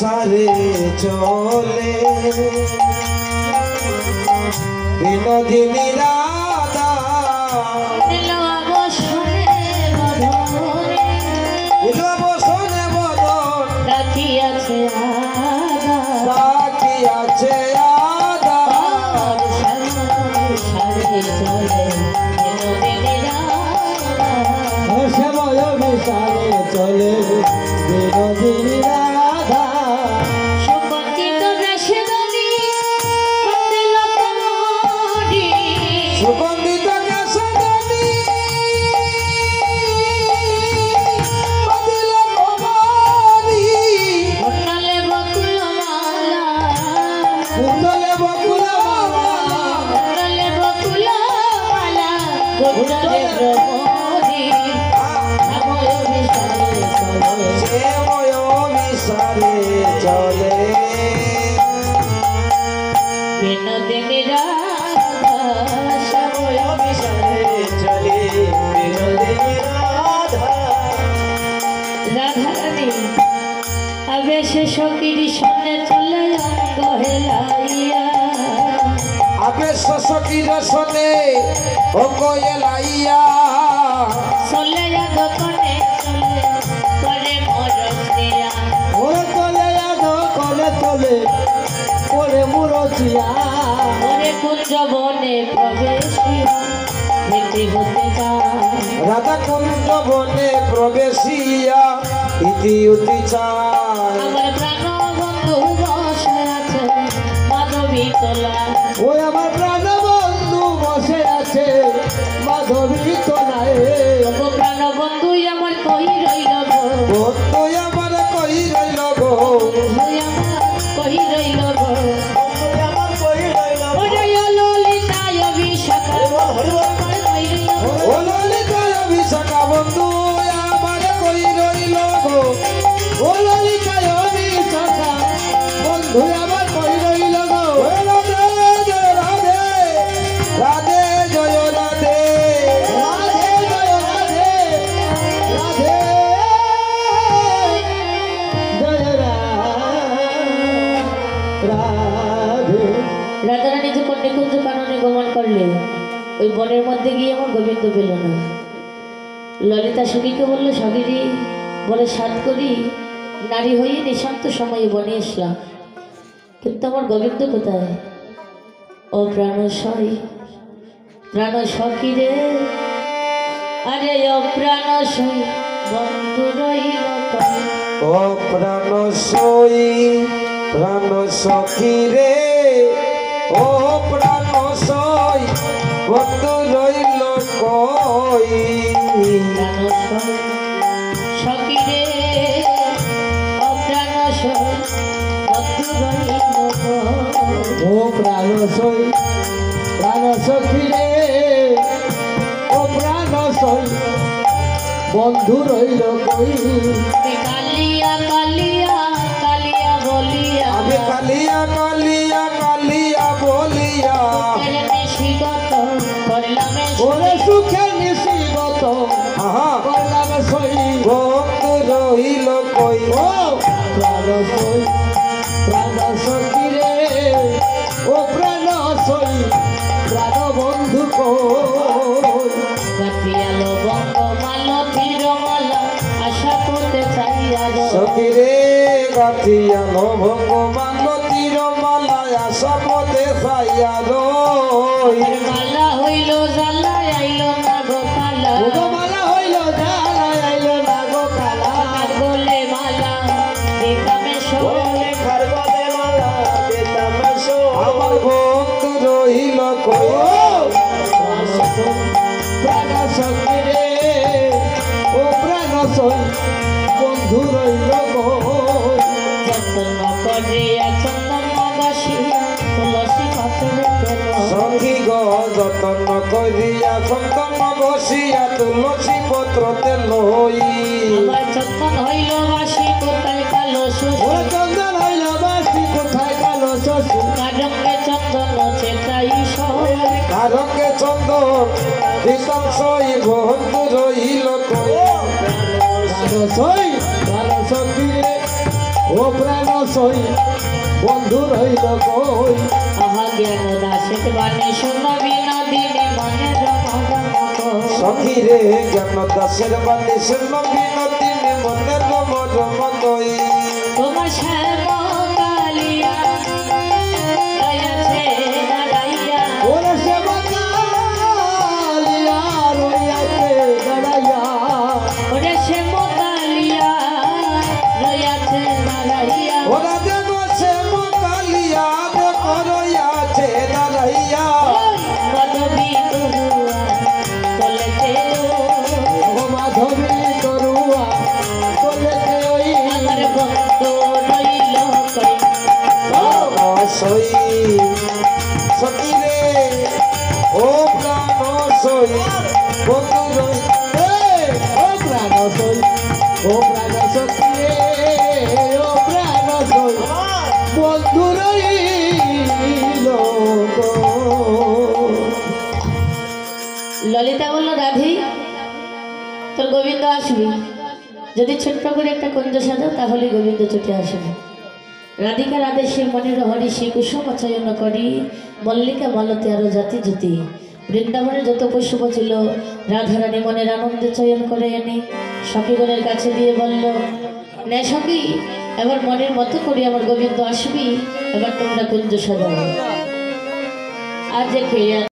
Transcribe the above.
বিসারে চলে বিনোদিনী রাধা চলে বিনোদিনী রাধা সুগন্ধিত কেশদনি কুণ্ডলে চলে বিনোদিনী রাধা শ্যামল বিসারে চলে বিনোদিনী রাধা রাধারানী আবেশে সখীর সঙ্গে চলে অঙ্গ হেলাইয়া আবেশ সখীর সঙ্গে অঙ্গ হেলাইয়া চলে গোপনে চলে করে মরছিয়া ওরে চলে করে চলে করে মুরছিয়া ওরে কুঞ্জ বনে প্রবেশিয়া ইতি হতে চায় রাধা কুঞ্জ বনে প্রবেশিয়া ইতি হতে চায় আমার প্রাণ বন্ধু বসে আছে মাধবী তলায় ওই আমার প্রাণ বন্ধু বসে আছে মাধবী তলায় ও প্রাণ বন্ধু আমার কই রইল গো বন্ধু আমার কই রইল গো বন্ধু আমার কই রইল গো বন্ধু আমার কই রইল গো ওরে ললিতায় বিশাখা ও ললিতায় বিশাখা বন্ধু আমার কই রইল গো ও ললিতায় বিশাখা বন্ধু আমার কই রইল গো রাধে জয় রাধে রাধে জয় রাধে রাধে জয় রাধে রাধারানী যখন নিকুঞ্জ কাননে গমন করলে ওই বনের মধ্যে গিয়ে আমার গোবিন্দ পেল না ললিতা সখীকে বলল সখীজি বলে সাত করি নারী হয়ে নিশান্ত সময়ে বনে আসলাম কিন্তু আমার গোবিন্দ কোথায় ও প্রাণশয় প্রাণ সখী রে আরে ও প্রাণশয় বন্ধু রইল ও প্রাণশয় প্রাণ সখী রে ও প্রাণশয় বন্ধু রইল কই প্রাণশয় সখী রে ও প্রাণশয় বন্ধু রইল ও প্রাণশয় প্রাণ সখী রে ও প্রাণশয় বন্ধু রইল কই কালিয়া কালিয়া কালিয়া বলিয়া আমি কালিয়া কালিয়া কালিয়া বলিয়া নিশিগত করলাম ওরে সুখে নিশিগত করলাম সই বন্ধু রইল কই ও প্রাণশয় প্রাণ সখী রে ও প্রাণশয় প্রাণ বন্ধু কাটিয়ালো বঙ্গ মালতীর মালা আশা করতে চাইয়া সখী রে কাটিয়ালো বঙ্গ মালতীর মালা আশা করতে চাইয়া মালা হইল জালা আইল না গো কালা মালা হইল জালা আইল না গো কালা বলে মালা দেখামে সোলে খারবলে মালা দেখামে সোলে আমার বন্ধু রইল কই প্রাণ সখী রে ও প্রাণশয় বন্ধু রইল কই যতন করিয়া চন্দন বাসিয়া তুলসী পাত্রে সখী গো যতন করিয়া চন্দন বসিয়া তুলসী পত্রতে লই আমার চন্দন হইল বাসি কোথায় কালো শ্বশুর চন্দন হইল বাসি কোথায় কালো শ্বশুর কারঙ্গে চন্দন চেতাই শহর কারঙ্গে চন্দন দিতাম সই বন্ধু রইল কই প্রাণশয় প্রাণ সখী রে ও ও প্রাণ সই বন্ধু রইল কই আহা জ্ঞান দাসের বাণী শূন্য বিনোদিনী মনের মগমগ সখী রে জ্ঞান দাসের বাণী শূন্য বিনোদিনী মনের মগমগ তোমার শ্যামকালিয়া রয়াছে দাঁড়াইয়া ওরে শ্যামকালিয়া রয়াছে দাঁড়াইয়া ওরে শ্যামকালিয়া রয়াছে দাঁড়াইয়া ওরা দেব শ্যামকালিয়া দেখো রয়াছে দাঁড়াইয়া মাধবী তরুয়া চলেছে ও মাধবী তরুয়া চলেছে ওই আমার ভক্ত রইল কই সই সখী রে ও প্রাণ সই বন্ধু রই ও প্রাণ সই ও প্রাণ সখী রে ও প্রাণ সই বন্ধু রইল ললিতা বলল রাধি তোর গোবিন্দ আসবি যদি ছোট্ট করে একটা কুঞ্জ সাজো তাহলে গোবিন্দ ছুটে আসবে রাধিকার আদেশে মনের হরি শ্রী কুসুম চয়ন করি মল্লিকা মালতী আরো জাতি জ্যোতি বৃন্দাবনে যত পুষ্প ছিল রাধারানী মনের আনন্দে চয়ন করে এনে সখীগণের কাছে দিয়ে বলল নে সখী এবার মনের মতো করি আমার গোবিন্দ আসবি এবার তোমরা কুঞ্জ সাজাও আজ